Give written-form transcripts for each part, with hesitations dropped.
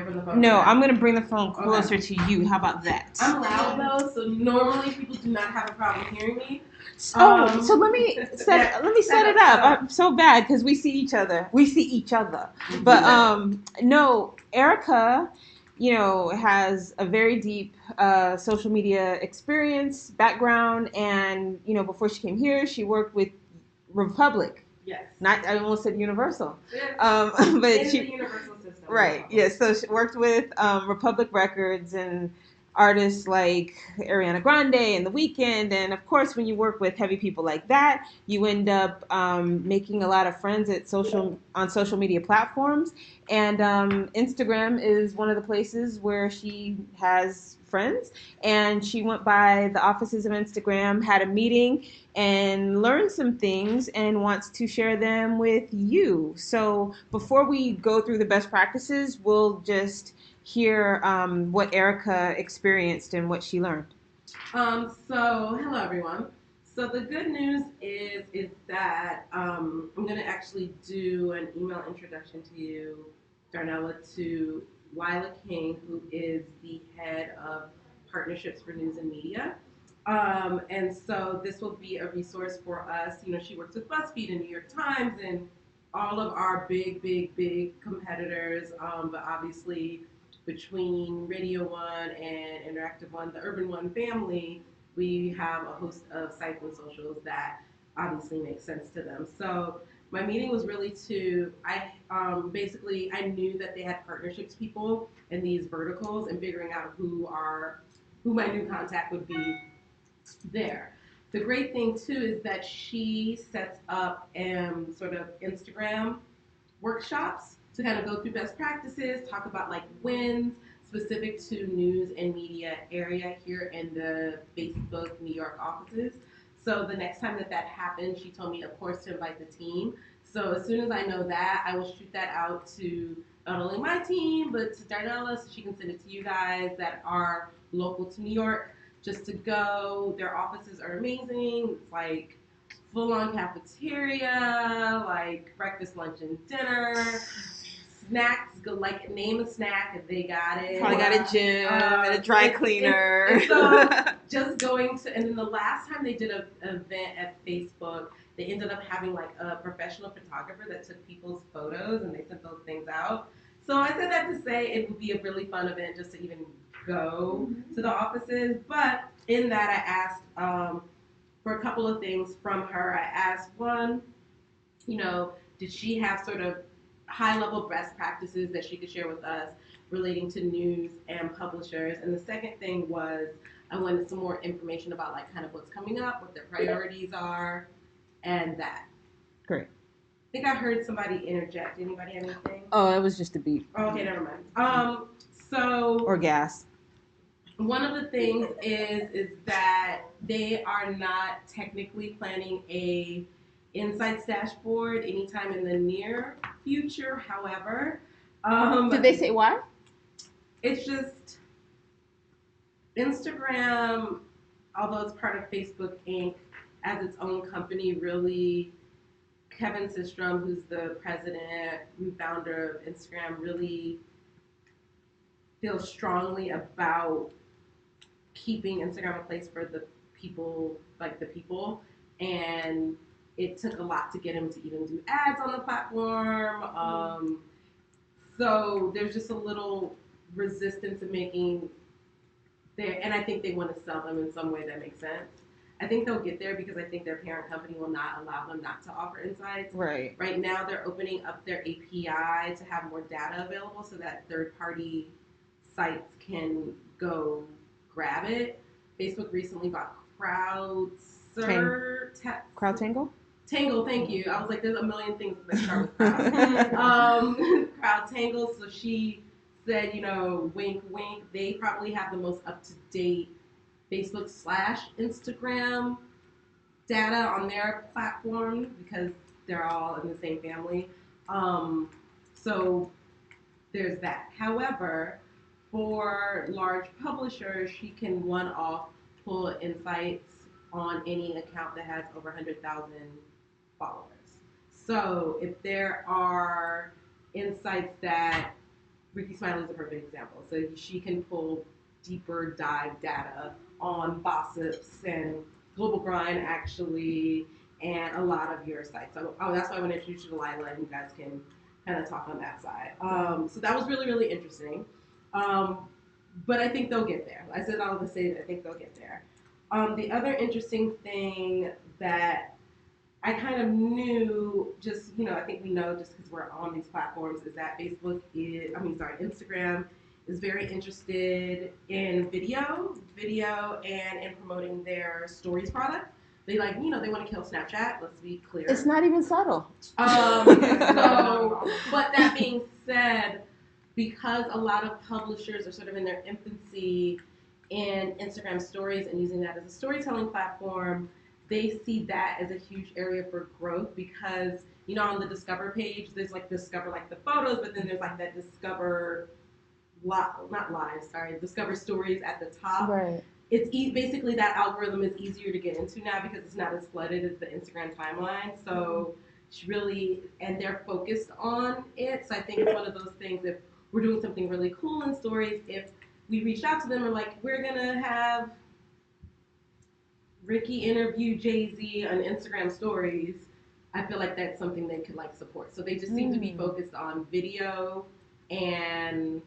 bring the phone? No, I'm going to bring the phone closer to you. How about that? I'm loud, though, so normally people do not have a problem hearing me. So let me set it up. I'm so bad because we see each other. But no, Erica, has a very deep social media experience, background, and before she came here, she worked with Republic. Yes. I almost said Universal. Yes. But in the Universal system. Right. Yes. So she worked with Republic Records and artists like Ariana Grande and The Weeknd, and of course, when you work with heavy people like that, you end up making a lot of friends on social media platforms. And Instagram is one of the places where she has friends. And she went by the offices of Instagram, had a meeting, and learned some things, and wants to share them with you. So before we go through the best practices, we'll just hear what Erica experienced and what she learned. So hello everyone. So the good news is that I'm going to actually do an email introduction to you, Darnella, to Lila King, who is the head of partnerships for news and media. And so this will be a resource for us. She works with BuzzFeed and New York Times and all of our big competitors, but obviously between Radio One and Interactive One, the Urban One family, we have a host of sites and socials that obviously make sense to them. So my meeting was really I knew that they had partnerships people in these verticals and figuring out who my new contact would be there. The great thing too is that she sets up sort of Instagram workshops to kind of go through best practices, talk about like wins specific to news and media area here in the Facebook New York offices. So the next time that happens, she told me, of course, to invite the team. So as soon as I know that, I will shoot that out to not only my team, but to Darnella, so she can send it to you guys that are local to New York, just to go. Their offices are amazing. It's like full-on cafeteria, like breakfast, lunch, and dinner. Snacks, like name a snack if they got it. Probably got a gym and a dry cleaner. And so just going to, and then the last time they did an event at Facebook, they ended up having like a professional photographer that took people's photos and they sent those things out. So I said that to say it would be a really fun event just to even go to the offices. But in that I asked for a couple of things from her. I asked one, did she have sort of high-level best practices that she could share with us relating to news and publishers? And the second thing was I wanted some more information about like kind of what's coming up, what their priorities are, and that. Great. I think I heard somebody interject. Anybody have anything? Oh, it was just a beep. Oh, okay, never mind. Or gas. One of the things is that they are not technically planning a insights dashboard anytime in the near future. However, did they say why? It's just Instagram, although it's part of Facebook Inc., as its own company, really, Kevin Systrom, who's the president and founder of Instagram, really feels strongly about keeping Instagram a place for the people, and it took a lot to get him to even do ads on the platform. So there's just a little resistance in making there, and I think they want to sell them in some way that makes sense. I think they'll get there because I think their parent company will not allow them not to offer insights. Right. Right now, they're opening up their API to have more data available so that third-party sites can go grab it. Facebook recently bought CrowdTangle? Tangle, thank you. I was like, there's a million things that start with Crowd. CrowdTangle, so she said, wink, wink, they probably have the most up-to-date Facebook/Instagram data on their platform because they're all in the same family. So there's that. However, for large publishers, she can one-off pull insights on any account that has over 100,000 followers. So if there are insights that Ricky Smiley's a perfect example. So she can pull deeper dive data on gossips and Global Grind actually, and a lot of your sites. So that's why I want to introduce you to Lila, and you guys can kind of talk on that side. So that was really, really interesting. But I think they'll get there. I said all to say that I think they'll get there. The other interesting thing that I kind of knew, just, I think we know just because we're on these platforms, is that Instagram is very interested in video and in promoting their stories product. They they want to kill Snapchat, let's be clear. It's not even subtle. But that being said, because a lot of publishers are sort of in their infancy in Instagram stories and using that as a storytelling platform, they see that as a huge area for growth because, on the Discover page, there's Discover the photos, but then there's that Discover, Discover stories at the top. Right. It's basically that algorithm is easier to get into now because it's not as flooded as the Instagram timeline. So it's really, and they're focused on it. So I think it's one of those things, if we're doing something really cool in stories, if we reached out to them and we're going to have Ricky interview Jay-Z on Instagram stories, I feel like that's something they could support. So they just seem to be focused on video and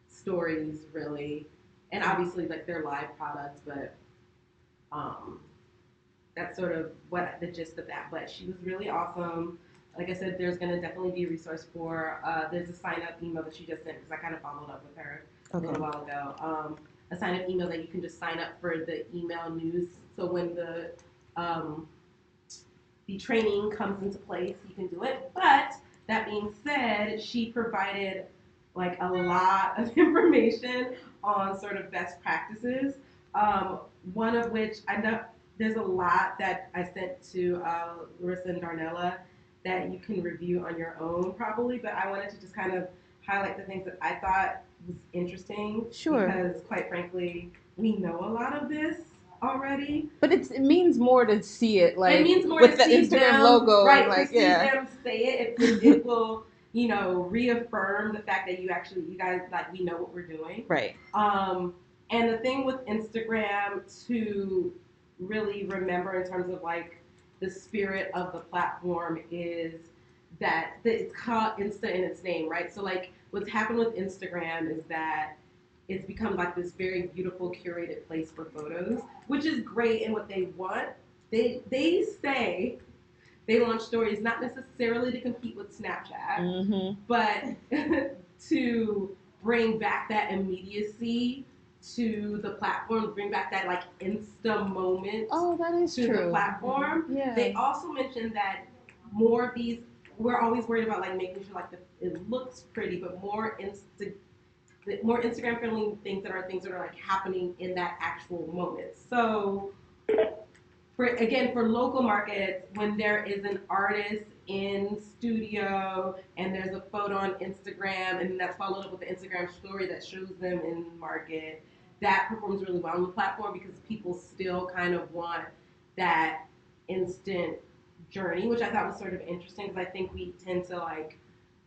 stories, really. And obviously their live products, but that's sort of what the gist of that. But she was really awesome. Like I said, there's going to definitely be a resource for, there's a sign-up email that she just sent because I kind of followed up with her a little while ago. A sign-up email that you can just sign up for the email news. So when the training comes into place, you can do it. But that being said, she provided a lot of information on sort of best practices. One of which I know there's a lot that I sent to Larissa and Darnella that you can review on your own probably, but I wanted to just kind of highlight the things that I thought was interesting. Sure. Because quite frankly, we know a lot of this already. But it means more to see it, it means more with to the see Instagram them, logo, right? and to see them say it, it will, reaffirm the fact that you guys we know what we're doing, right? And the thing with Instagram to really remember in terms of the spirit of the platform is that it's called Insta in its name, right? So what's happened with Instagram is that it's become this very beautiful curated place for photos, which is great. And what they want, they say they launch stories not necessarily to compete with Snapchat, but to bring back that immediacy to the platform, bring back that Insta moment to the platform. Yeah. They also mentioned that more of these, we're always worried about making sure it looks pretty, but more Instagram friendly things that are happening in that actual moment. So for local markets, when there is an artist in studio and there's a photo on Instagram and that's followed up with the Instagram story that shows them in market, that performs really well on the platform because people still kind of want that instant journey, which I thought was sort of interesting because I think we tend to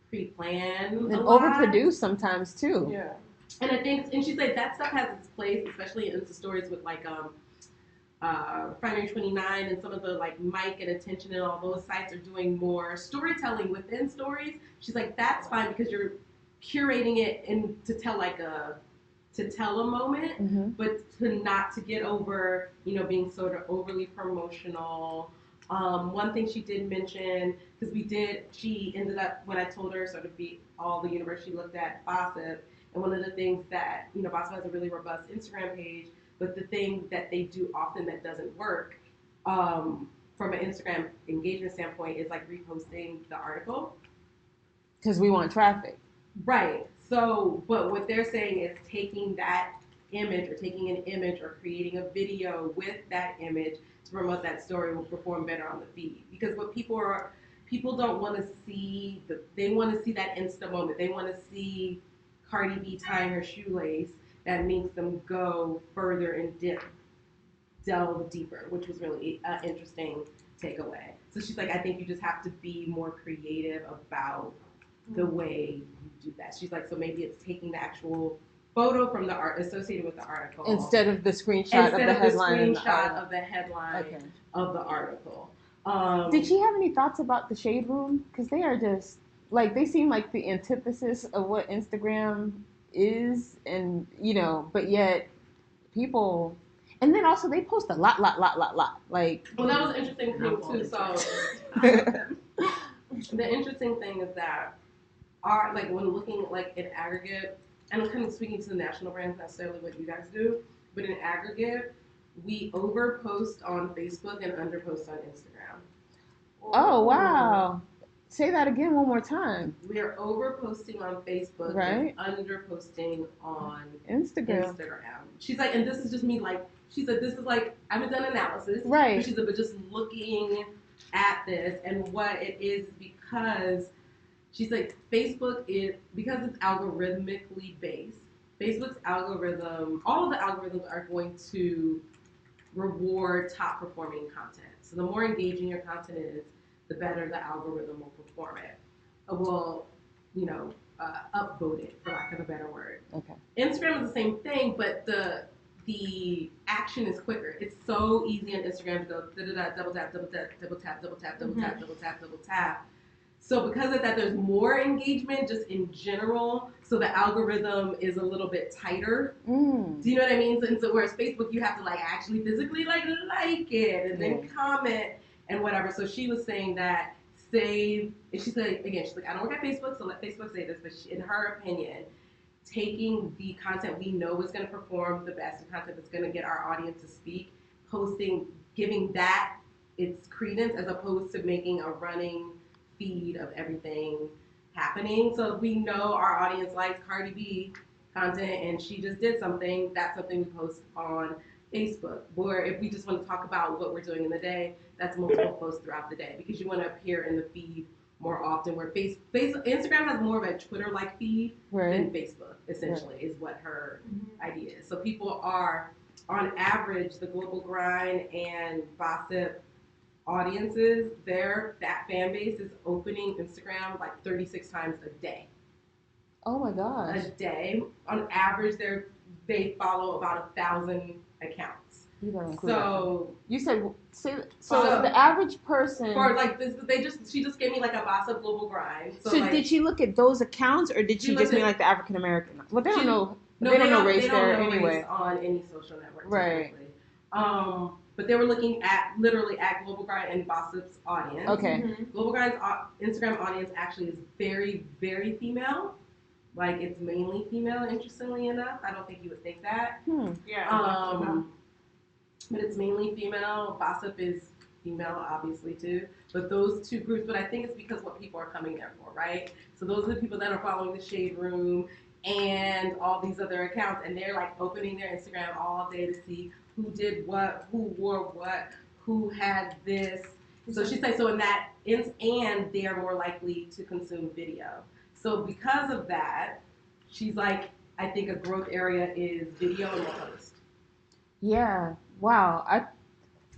pre-plan and overproduce sometimes too. Yeah. And I think, and she said that stuff has its place, especially in Insta stories with Primary 29 and some of the Mic and Attention and all those sites are doing more storytelling within stories. She's like, that's fine because you're curating it and to tell a moment, but not to get over, being sort of overly promotional. One thing she did mention, because she ended up, when I told her sort of all the university looked at Gossip, and one of the things that, Gossip has a really robust Instagram page, but the thing that they do often that doesn't work from an Instagram engagement standpoint is reposting the article. Because we want traffic. Right. So, but what they're saying is taking that image or taking an image or creating a video with that image to promote that story will perform better on the feed. Because what people don't want to see, they want to see that Insta moment. They want to see Cardi B tying her shoelace that makes them go further and delve deeper, which was really an interesting takeaway. So she's like, I think you just have to be more creative about the way you do that. She's like, so maybe it's taking the actual photo from the art associated with the article instead of the screenshot of the headline. Of the headline of the article. Did she have any thoughts about the Shade Room? Because they are just like, they seem like the antithesis of what Instagram is, and but yet people. And then also they post a lot. Like, well, that was an interesting thing too. So the interesting thing is that when looking like in aggregate, and I'm kind of speaking to the national brands, not necessarily what you guys do, but in aggregate, we overpost on Facebook and underpost on Instagram. Oh wow! Say that again one more time. We are overposting on Facebook, right? And underposting on Instagram. She's like, and this is just me. Like, she said, this is like, I haven't done analysis, right? But she said, but just looking at this and what it is, because she's like, Facebook is, because it's algorithmically based. Facebook's algorithm, all of the algorithms are going to reward top performing content. So the more engaging your content is, the better the algorithm will perform it. Will, upvote it, for lack of a better word. Okay. Instagram is the same thing, but the action is quicker. It's so easy on Instagram to go double tap, double tap, double tap, double tap, double tap, double tap, double tap. So because of that, there's more engagement just in general. So the algorithm is a little bit tighter. Do you know what I mean? So whereas Facebook, you have to like actually physically like it and then comment and whatever. So she was saying that and she said again, she's like, I don't work at Facebook, so let Facebook say this. But in her opinion, taking the content we know is going to perform the best, the content that's going to get our audience to speak, posting, giving that its credence as opposed to making a running feed of everything happening. So if we know our audience likes Cardi B content and she just did something, that's something we post on Facebook. Or if we just want to talk about what we're doing in the day, that's multiple posts throughout the day, because you want to appear in the feed more often. Where Instagram has more of a Twitter-like feed than Facebook, essentially, is what her idea is. So people are, on average, the Global Grind and Gossip audiences, that fan base is opening Instagram like 36 times a day. Oh my gosh. A day. On average, they follow about 1,000 accounts. So you said so the average person for like this, she just gave me like a Gossip Global Grind. So like, did she look at those accounts, or did she just mean like the African American? Well, they don't know. They don't know race there anyway. Race on any social network, right? But they were looking at literally at Global Grind and Gossip's audience. Okay. Global Grind's Instagram audience actually is very, very female. Like, it's mainly female, interestingly enough. I don't think you would think that. Yeah. But it's mainly female. Gossip is female, obviously, too. But those two groups, but I think it's because what people are coming there for, right? So those are the people that are following the Shade Room and all these other accounts, and they're like opening their Instagram all day to see who did what, who wore what, who had this. So she said, so in that, and they are more likely to consume video. So because of that, she's like, I think a growth area is video and post. Yeah. Wow.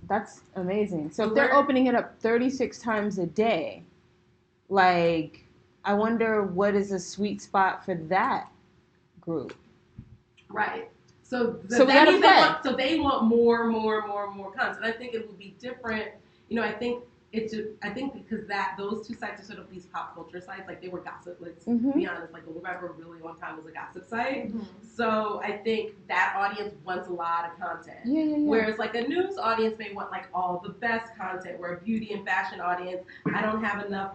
That's amazing. So if they're opening it up 36 times a day, like, I wonder what is a sweet spot for that group. Right. So we gotta play. So they want more content. I think it would be different. I think because those two sites are sort of these pop culture sites, like they were gossip. Let's be honest. Like Global Grind for a really long time was a gossip site. So I think that audience wants a lot of content. Yeah. Whereas like a news audience may want like all the best content. Where a beauty and fashion audience, I don't have enough.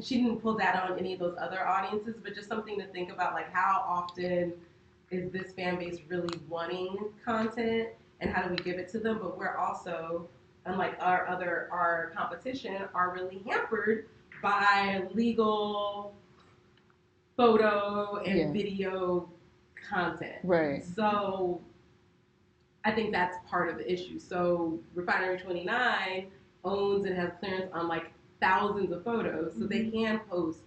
She didn't pull that on any of those other audiences, but just something to think about, like how often is this fan base really wanting content, and how do we give it to them? But we're also, unlike our competition, are really hampered by legal photo and video content. Right. So I think that's part of the issue. So Refinery 29 owns and has clearance on like thousands of photos, so they can post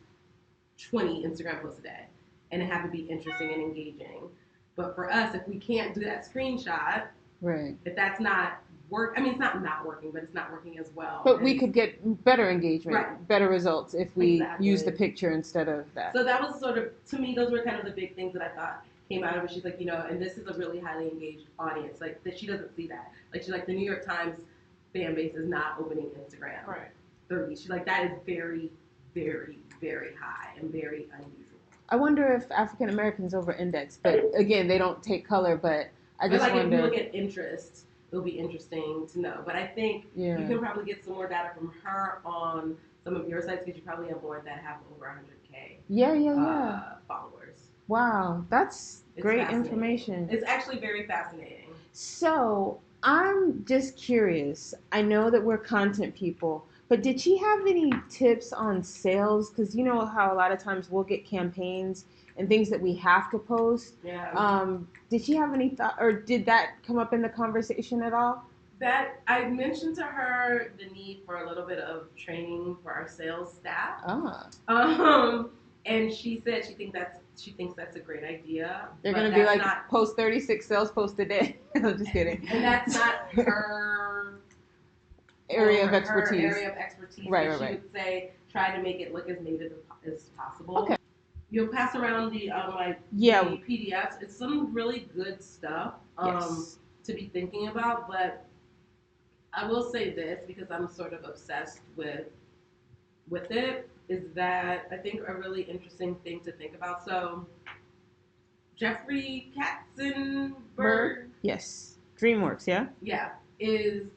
20 Instagram posts a day, and it have to be interesting and engaging. But for us, if we can't do that screenshot, right, if that's not work. I mean, it's not working, but it's not working as well. But we could get better engagement, right. better results if we exactly. use the picture instead of that. So that was sort of, to me, those were kind of the big things that I thought came out of it. She's like, you know, and this is a really highly engaged audience. Like, that she doesn't see that. Like, she's like, the New York Times fan base is not opening Instagram. Right. 30. She's like, that is very, very, very high and very unusual. I wonder if African Americans over-index, but again, they don't take color. But I just wonder. If you look at interest, it'll be interesting to know. But I think you can probably get some more data from her on some of your sites because you probably have more that have over 100K. Followers. Wow, that's great information. It's actually very fascinating. So I'm just curious. I know that we're content people. But did she have any tips on sales? Because you know how a lot of times we'll get campaigns and things that we have to post. Yeah. Did she have any thought, or did that come up in the conversation at all? That I mentioned to her the need for a little bit of training for our sales staff. And she said she thinks that's a great idea. They're gonna be like, post 36 sales posts a day. I'm just kidding. And that's not her area of expertise. Right. She would say, try to make it look as native as possible. Okay. You'll pass around the the PDFs. It's some really good stuff to be thinking about. But I will say this because I'm sort of obsessed with it. Is that I think a really interesting thing to think about. So Jeffery Katzenburg. Yes. DreamWorks. Yeah. Yeah. Is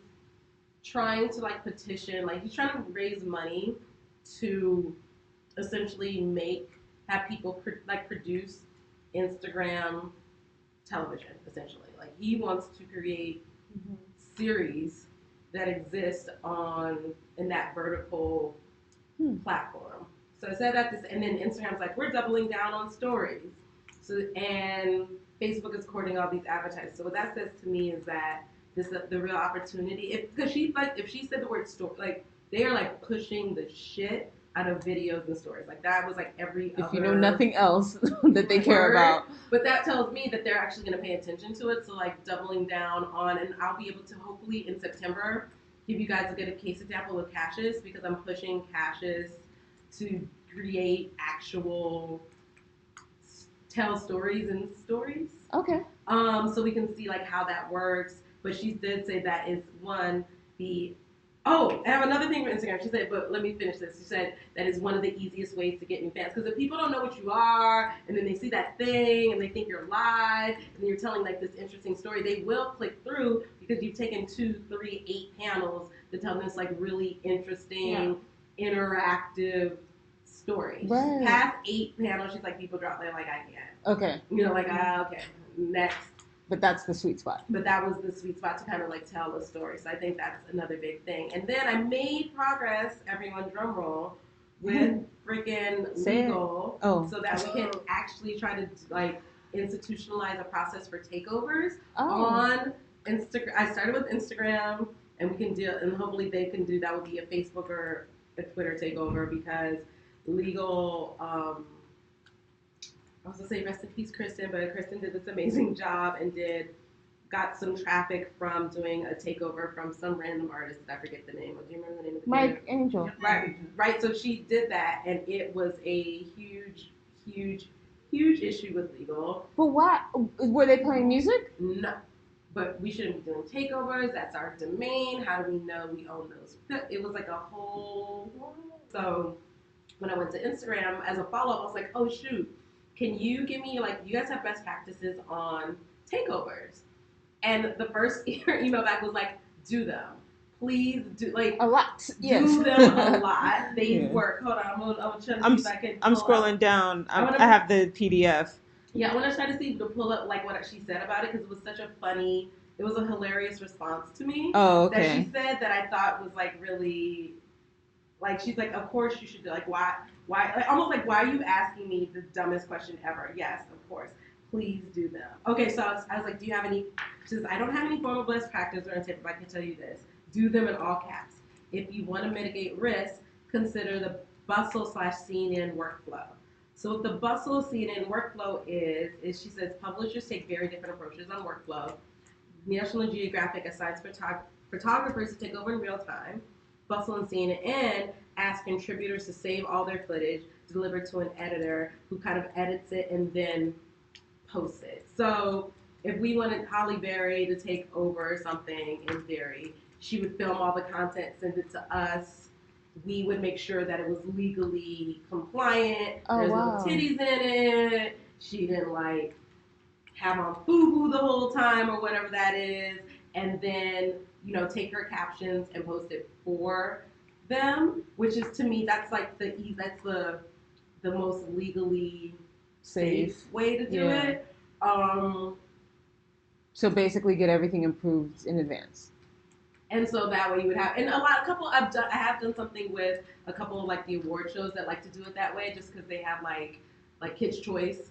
trying to petition, he's trying to raise money to essentially have people produce Instagram television, essentially. Like, he wants to create series that exist in that vertical platform. So I said that and then Instagram's like, we're doubling down on stories. So, and Facebook is courting all these advertisers. So what that says to me is that the real opportunity, because if she said the word story, they are pushing the shit out of videos and stories. That was every if you know nothing else that they care about. But that tells me that they're actually going to pay attention to it. So doubling down on, and I'll be able to hopefully in September give you guys a good case example with Cassius, because I'm pushing Cassius to create actual tell stories in stories. Okay. So we can see how that works. But she did say that is one, I have another thing for Instagram. She said, but let me finish this. She said that is one of the easiest ways to get new fans. Because if people don't know what you are, and then they see that thing, and they think you're live, and then you're telling this interesting story, they will click through because you've taken 2, 3, 8 panels to tell this really interesting, interactive story. Right. Past 8 panels, she's people drop there I can't. Okay. Okay, next. But that's the sweet spot. But that was the sweet spot to kind of tell a story. So I think that's another big thing. And then I made progress, everyone drum roll, with freaking legal. So that we can actually try to institutionalize a process for takeovers on Instagram. I started with Instagram, and we can do, and hopefully they can do, that would be a Facebook or a Twitter takeover, because legal, I was going to say rest in peace, Kristen, but Kristen did this amazing job and got some traffic from doing a takeover from some random artist that I forget the name of. Do you remember the name of the Mike Angel. Right. So she did that, and it was a huge issue with legal. But why? Were they playing music? No. But we shouldn't be doing takeovers. That's our domain. How do we know we own those? It was a whole... So when I went to Instagram as a follow-up, I was like, oh, shoot. Can you give me, you guys have best practices on takeovers? And the first email back was do them. Please do, a lot. Yes. Do them a lot. They work. Hold on, I'm trying to see if I can I'm scrolling down. I have the PDF. Yeah, I want to try to see, to pull up, what she said about it, because it was such it was a hilarious response to me. Oh, okay. That she said that I thought was, really, she's of course you should do, why, almost why are you asking me the dumbest question ever? Yes, of course. Please do them. Okay, so I was do you have any, she says, I don't have any formal best practice or tip, but I can tell you this. Do them in all caps. If you want to mitigate risk, consider the bustle/CNN workflow. So what the bustle CNN workflow is she says publishers take very different approaches on workflow. National Geographic assigns photographers to take over in real time, bustle and scene it, and ask contributors to save all their footage, deliver to an editor who kind of edits it and then posts it. So if we wanted Holly Berry to take over something, in theory, she would film all the content, send it to us. We would make sure that it was legally compliant. There's no titties in it. She didn't like have on FUBU the whole time or whatever that is, and then take her captions and post it for them, which is, to me, that's like the most legally safe way to do it. So basically, get everything improved in advance. And so that way you would have, and I have done something with a couple of like the award shows that like to do it that way, just because they have like Kids' Choice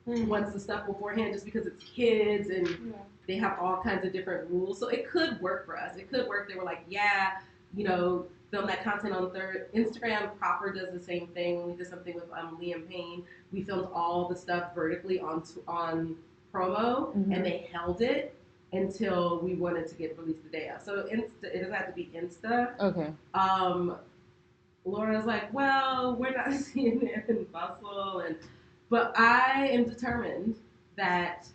wants the stuff beforehand, just because it's kids and they have all kinds of different rules. So it could work for us. It could work. They were like, film that content on Instagram proper does the same thing. When we did something with Liam Payne, we filmed all the stuff vertically on promo, and they held it until we wanted to get released the day of. So it doesn't have to be Insta. Okay. Laura's like, well, we're not seeing it in Bustle, but I am determined that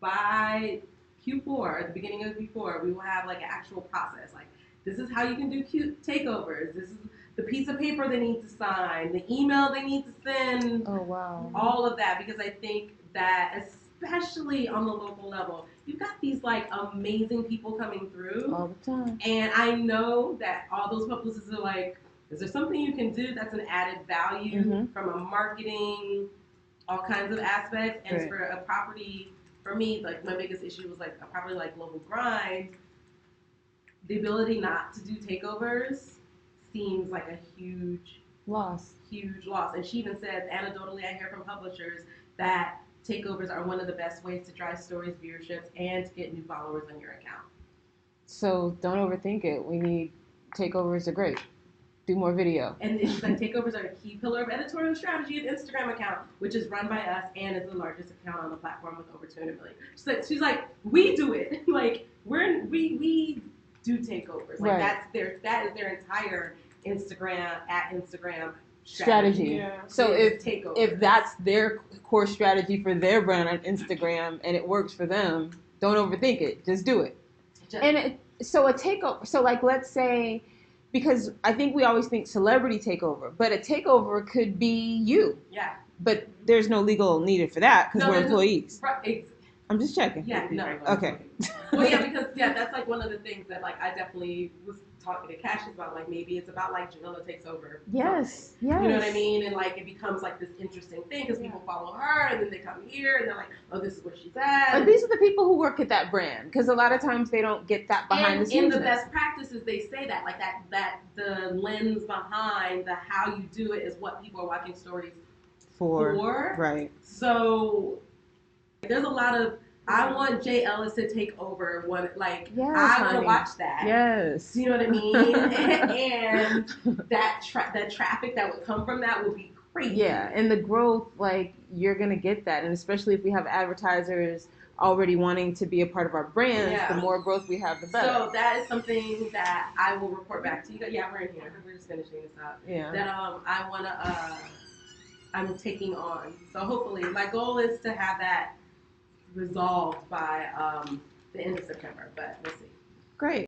by Q4, at the beginning of Q4, we will have like an actual process. Like, this is how you can do takeovers. This is the piece of paper they need to sign, the email they need to send. Oh, wow. All of that, because I think that, especially on the local level, you've got these like amazing people coming through all the time. And I know that all those publicists are like, is there something you can do that's an added value from a marketing, all kinds of aspects? And for a property, for me, like my biggest issue was like a property like Global Grind, the ability not to do takeovers seems like a huge loss. And she even said, anecdotally, I hear from publishers that takeovers are one of the best ways to drive stories, viewerships, and to get new followers on your account. So don't overthink it. Takeovers are great. Do more video. And she's like, takeovers are a key pillar of editorial strategy of Instagram account, which is run by us and is the largest account on the platform with over 200 million. She's like, we do it. Like, we do takeovers. Like that is their entire Instagram strategy. Yeah. So if that's their core strategy for their brand on Instagram and it works for them, don't overthink it. Just do it. So a takeover. So like, let's say, because I think we always think celebrity takeover, but a takeover could be you. Yeah. But there's no legal needed for that because we're employees. I'm just checking. Yeah, no. Okay. Well, yeah, because that's like one of the things that like I definitely was talking to Cassius about. Like maybe it's about like Janella takes over. Yes. You know what I mean? And like it becomes like this interesting thing because people follow her and then they come here and they're like, oh, this is where she's at. But these are the people who work at that brand because a lot of times they don't get that behind the scenes. In the best practices, they say that like that the lens behind the how you do it is what people are watching stories for. Right. So there's a lot of, I want Jay Ellis to take over one, like, I want to watch that. Yes. You know what I mean? And that traffic that would come from that would be crazy. Yeah, and the growth, like, you're going to get that. And especially if we have advertisers already wanting to be a part of our brands, the more growth we have, the better. So that is something that I will report back to you. Yeah, we're in here. We're just finishing this up. Yeah. That I want to, I'm taking on. So hopefully, my goal is to have that resolved by the end of September, but we'll see. Great.